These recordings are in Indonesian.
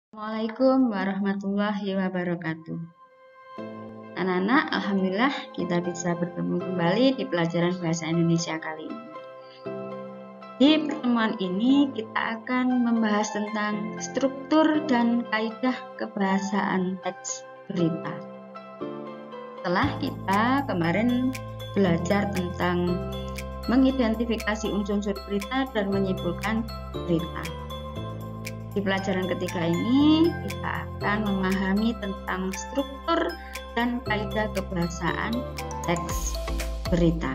Assalamualaikum warahmatullahi wabarakatuh. Anak-anak, alhamdulillah kita bisa bertemu kembali di pelajaran bahasa Indonesia kali ini. Di pertemuan ini kita akan membahas tentang struktur dan kaidah kebahasaan teks berita. Setelah kita kemarin belajar tentang mengidentifikasi unsur-unsur berita dan menyimpulkan berita. Di pelajaran ketiga ini, kita akan memahami tentang struktur dan kaidah kebahasaan teks berita.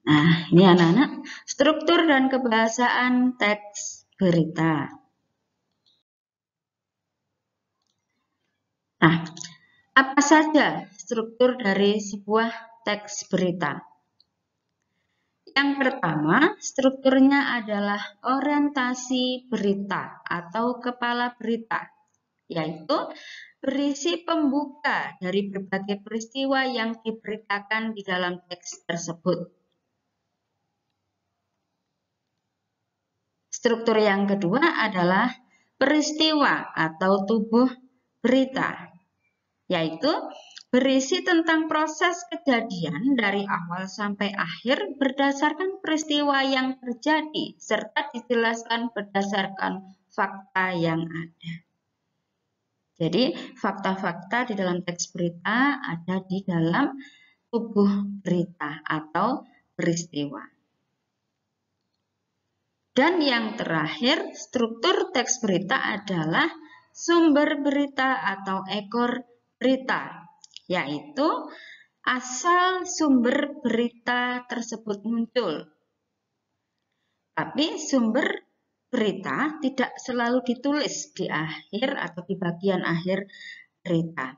Nah, ini anak-anak, struktur dan kebahasaan teks berita. Nah, apa saja struktur dari sebuah teks berita? Yang pertama, strukturnya adalah orientasi berita atau kepala berita, yaitu berisi pembuka dari berbagai peristiwa yang diberitakan di dalam teks tersebut. Struktur yang kedua adalah peristiwa atau tubuh berita, yaitu berisi tentang proses kejadian dari awal sampai akhir berdasarkan peristiwa yang terjadi serta dijelaskan berdasarkan fakta yang ada. Jadi, fakta-fakta di dalam teks berita ada di dalam tubuh berita atau peristiwa. Dan yang terakhir, struktur teks berita adalah sumber berita atau ekor berita, yaitu asal sumber berita tersebut muncul. Tapi sumber berita tidak selalu ditulis di akhir atau di bagian akhir berita.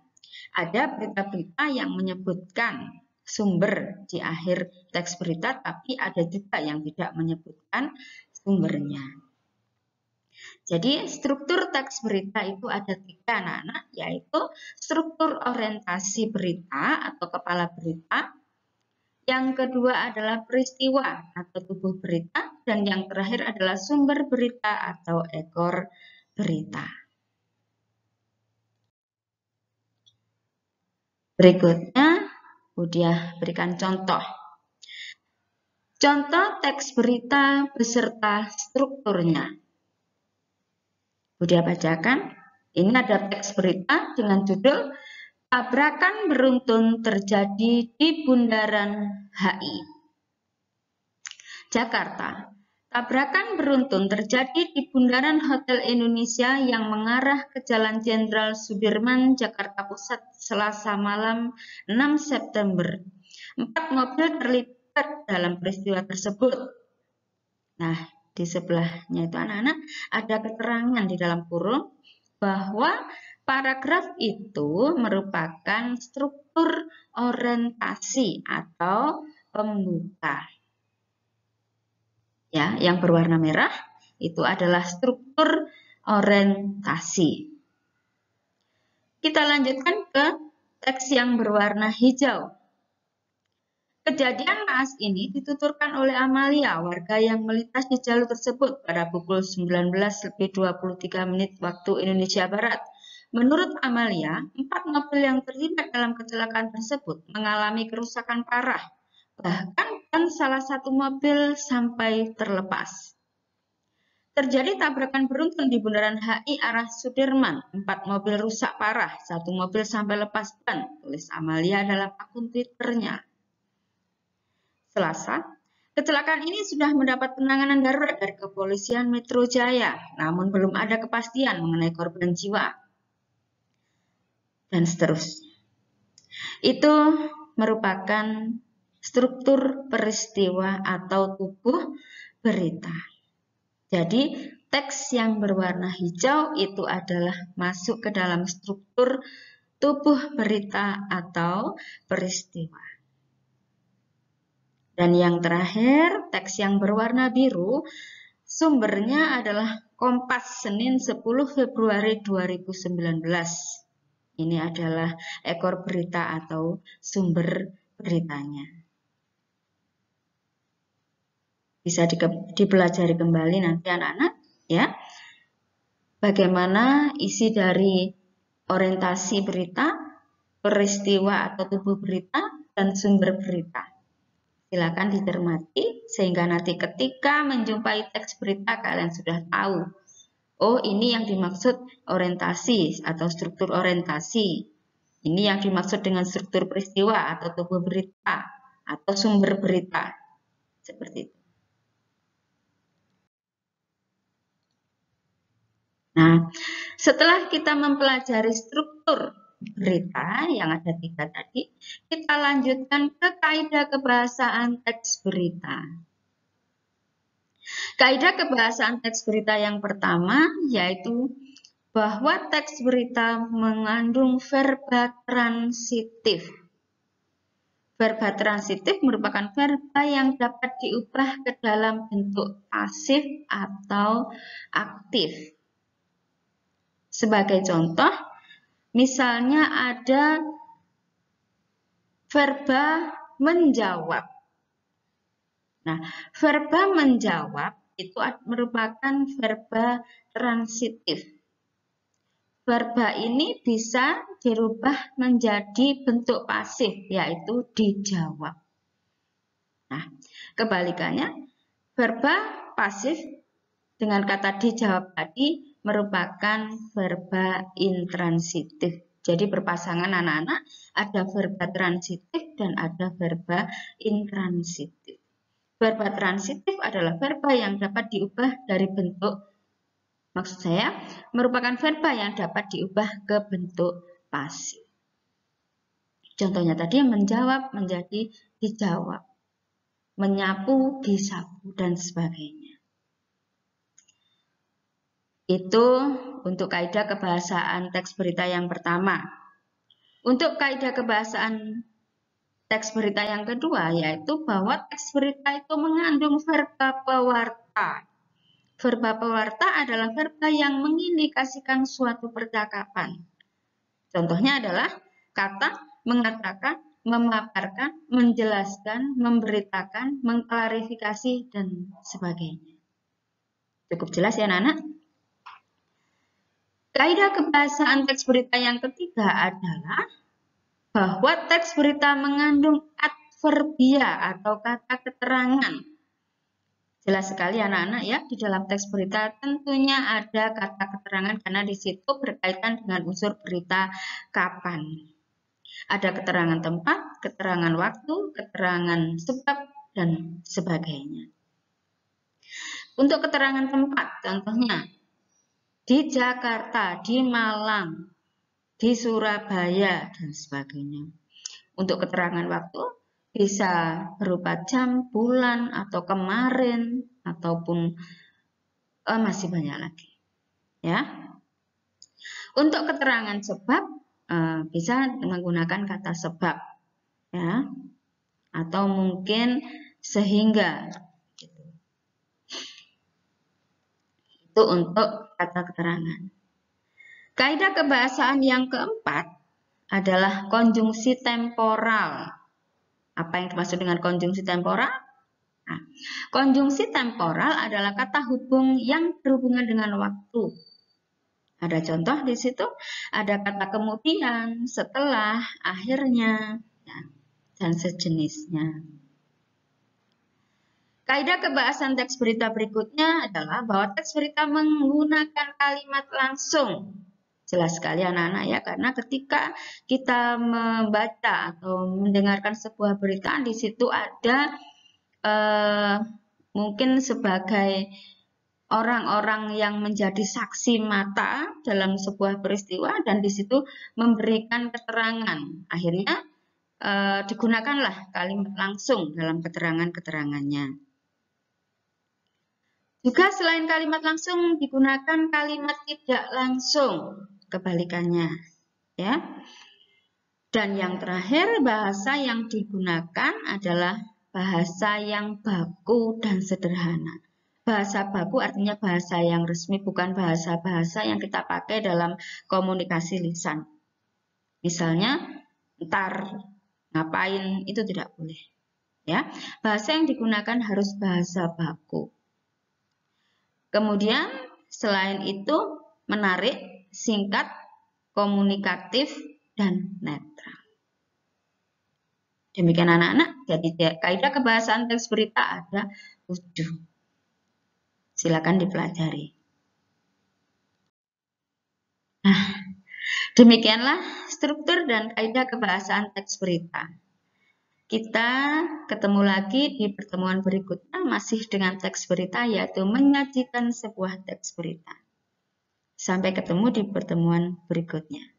Ada berita-berita yang menyebutkan sumber di akhir teks berita, tapi ada juga yang tidak menyebutkan sumbernya. Jadi struktur teks berita itu ada 3 anak-anak, yaitu struktur orientasi berita atau kepala berita, yang kedua adalah peristiwa atau tubuh berita, dan yang terakhir adalah sumber berita atau ekor berita. Berikutnya, Budiah berikan contoh. Contoh teks berita beserta strukturnya. Budiah bacakan. Ini ada teks berita dengan judul Tabrakan beruntun terjadi di Bundaran HI, Jakarta. Tabrakan beruntun terjadi di Bundaran Hotel Indonesia yang mengarah ke Jalan Jenderal Sudirman, Jakarta Pusat, Selasa malam 6 September. 4 mobil terlibat dalam peristiwa tersebut. Nah, di sebelahnya itu anak-anak ada keterangan di dalam kurung bahwa paragraf itu merupakan struktur orientasi atau pembuka. Ya, yang berwarna merah itu adalah struktur orientasi. Kita lanjutkan ke teks yang berwarna hijau. Kejadian naas ini dituturkan oleh Amalia, warga yang melintas di jalur tersebut pada pukul 19:23 waktu Indonesia Barat. Menurut Amalia, 4 mobil yang terlibat dalam kecelakaan tersebut mengalami kerusakan parah. Bahkan ban salah satu mobil sampai terlepas. Terjadi tabrakan beruntun di Bundaran HI arah Sudirman. 4 mobil rusak parah, 1 mobil sampai lepas ban, tulis Amalia dalam akun Twitternya. Selasa, kecelakaan ini sudah mendapat penanganan darurat dari Kepolisian Metro Jaya, namun belum ada kepastian mengenai korban jiwa. Dan seterusnya. Itu merupakan struktur peristiwa atau tubuh berita. Jadi, teks yang berwarna hijau itu adalah masuk ke dalam struktur tubuh berita atau peristiwa. Dan yang terakhir, teks yang berwarna biru, sumbernya adalah Kompas Senin 10 Februari 2019. Ini adalah ekor berita atau sumber beritanya. Bisa dipelajari kembali nanti anak-anak, ya. Bagaimana isi dari orientasi berita, peristiwa atau tubuh berita, dan sumber berita. Silakan dicermati sehingga nanti ketika menjumpai teks berita kalian sudah tahu. Oh, ini yang dimaksud orientasi atau struktur orientasi. Ini yang dimaksud dengan struktur peristiwa atau tubuh berita atau sumber berita. Seperti itu. Nah, setelah kita mempelajari struktur berita yang ada 3 tadi, kita lanjutkan ke kaidah kebahasaan teks berita. Kaidah kebahasaan teks berita yang pertama yaitu bahwa teks berita mengandung verba transitif. Verba transitif merupakan verba yang dapat diubah ke dalam bentuk pasif atau aktif. Sebagai contoh, misalnya ada verba menjawab. Nah, verba menjawab itu merupakan verba transitif. Verba ini bisa dirubah menjadi bentuk pasif, yaitu dijawab. Nah, kebalikannya, verba pasif dengan kata dijawab tadi merupakan verba intransitif. Jadi berpasangan anak-anak, ada verba transitif dan ada verba intransitif. Verba transitif adalah verba yang dapat diubah dari bentuk, maksud saya, merupakan verba yang dapat diubah ke bentuk pasif. Contohnya tadi menjawab menjadi dijawab, menyapu disapu, dan sebagainya. Itu untuk kaidah kebahasaan teks berita yang pertama. Untuk kaidah kebahasaan teks berita yang kedua, yaitu bahwa teks berita itu mengandung verba pewarta. Verba pewarta adalah verba yang mengindikasikan suatu percakapan. Contohnya adalah kata mengatakan, memaparkan, menjelaskan, memberitakan, mengklarifikasi, dan sebagainya. Cukup jelas ya anak-anak? Kaidah kebahasaan teks berita yang ketiga adalah bahwa teks berita mengandung adverbia atau kata keterangan. Jelas sekali anak-anak ya, di dalam teks berita tentunya ada kata keterangan karena di situ berkaitan dengan unsur berita kapan. Ada keterangan tempat, keterangan waktu, keterangan sebab, dan sebagainya. Untuk keterangan tempat, contohnya di Jakarta, di Malang, di Surabaya, dan sebagainya. Untuk keterangan waktu, bisa berupa jam, bulan, atau kemarin, ataupun masih banyak lagi. Ya. Untuk keterangan sebab, bisa menggunakan kata sebab. Ya. Atau mungkin sehingga. Itu untuk kata keterangan. Kaidah kebahasaan yang keempat adalah konjungsi temporal. Apa yang dimaksud dengan konjungsi temporal? Nah, konjungsi temporal adalah kata hubung yang berhubungan dengan waktu. Ada contoh di situ, ada kata kemudian, setelah, akhirnya, dan sejenisnya. Kaidah kebahasaan teks berita berikutnya adalah bahwa teks berita menggunakan kalimat langsung. Jelas sekali anak-anak ya, karena ketika kita membaca atau mendengarkan sebuah berita, di situ ada mungkin sebagai orang-orang yang menjadi saksi mata dalam sebuah peristiwa dan di situ memberikan keterangan. Akhirnya digunakanlah kalimat langsung dalam keterangan-keterangannya. Juga selain kalimat langsung digunakan kalimat tidak langsung, kebalikannya, ya. Dan yang terakhir, bahasa yang digunakan adalah bahasa yang baku dan sederhana. Bahasa baku artinya bahasa yang resmi, bukan bahasa-bahasa yang kita pakai dalam komunikasi lisan. Misalnya, ntar, ngapain, itu tidak boleh. Ya, bahasa yang digunakan harus bahasa baku. Kemudian selain itu menarik, singkat, komunikatif, dan netral. Demikian anak-anak, jadi kaidah kebahasaan teks berita ada 7. Silakan dipelajari. Nah, demikianlah struktur dan kaidah kebahasaan teks berita. Kita ketemu lagi di pertemuan berikutnya masih dengan teks berita, yaitu menyajikan sebuah teks berita. Sampai ketemu di pertemuan berikutnya.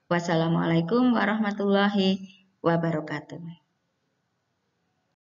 Wassalamualaikum warahmatullahi wabarakatuh.